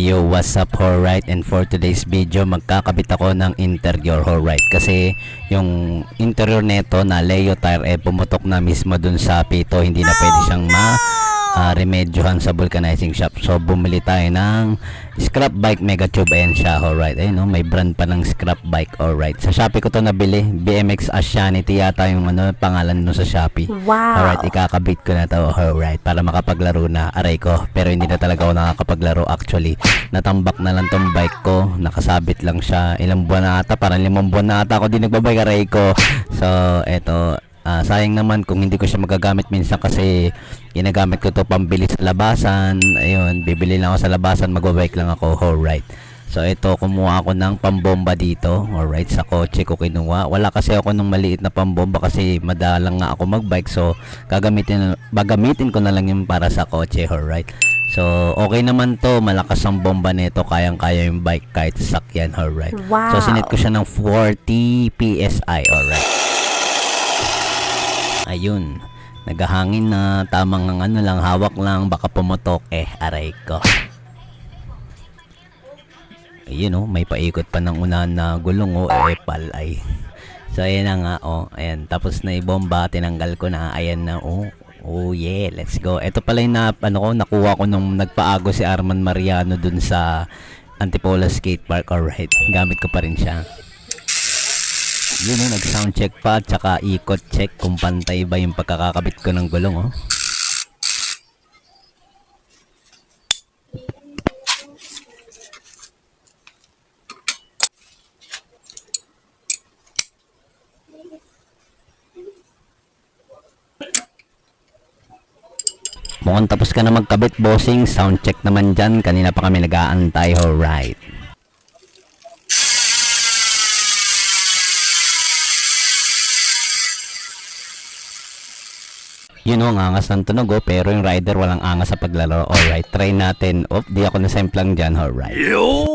Yo, what's up, alright? And for today's video, magkakabit ako ng interior, alright? Kasi yung interior neto na Leo tire pumutok na mismo dun sa pito, hindi na pwede siyang remedyohan sa vulcanizing shop. So bumili tayo ng scrap bike mega tube. Ayan siya, alright. Ayun, no? May brand pa ng scrap bike, alright. Sa Shopee ko to nabili. BMX Asianity yata yung pangalan nun sa Shopee. Wow. Alright, ikakabit ko na to, alright, para makapaglaro na. Aray ko, pero hindi na talaga ako nakakapaglaro actually. Natambak na lang tong bike ko, nakasabit lang siya. Ilang buwan na ata, parang 5 buwan na ata ako din nagbabike, aray ko. So eto, sayang naman kung hindi ko siya magagamit minsan kasi ginagamit ko to pambili sa labasan. Ayun, bibili lang ako sa labasan, magbabike lang ako, alright. So ito, kumuha ako ng pambomba dito, alright, sa kotse ko kinuha. Wala kasi ako nung maliit na pambomba kasi madalang nga ako magbike, so gagamitin ko na lang yung para sa kotse, alright. So okay naman to, malakas ang bomba nito, kayang-kaya yung bike kahit sasakyan, alright. Wow. So sinet ko siya ng 40 PSI, alright. Ayun, naghahangin na, tamang ang ano lang, hawak lang, baka pumutok, aray ko. Ayun, oh, may paikot pa ng unahan na gulong, palay. So ayan na nga, ayan, tapos na ibomba, tinanggal ko na, ayan na, oh yeah, let's go. Ito pala yung nakuha ko nung nagpaago si Arman Mariano dun sa Antipolo Skate Park, alright, gamit ko pa rin siya. Yun, nag-sound check pa, tsaka ikot check kung pantay ba yung pagkakakabit ko ng gulong, Mukhang tapos ka na magkabit, bossing. Sound check naman dyan. Kanina pa kami nag-aantay, alright. Yun, ang angas ng tunog, pero yung rider walang angas sa paglalaro. Alright, try natin. Di ako nasemplang dyan, alright. Yo!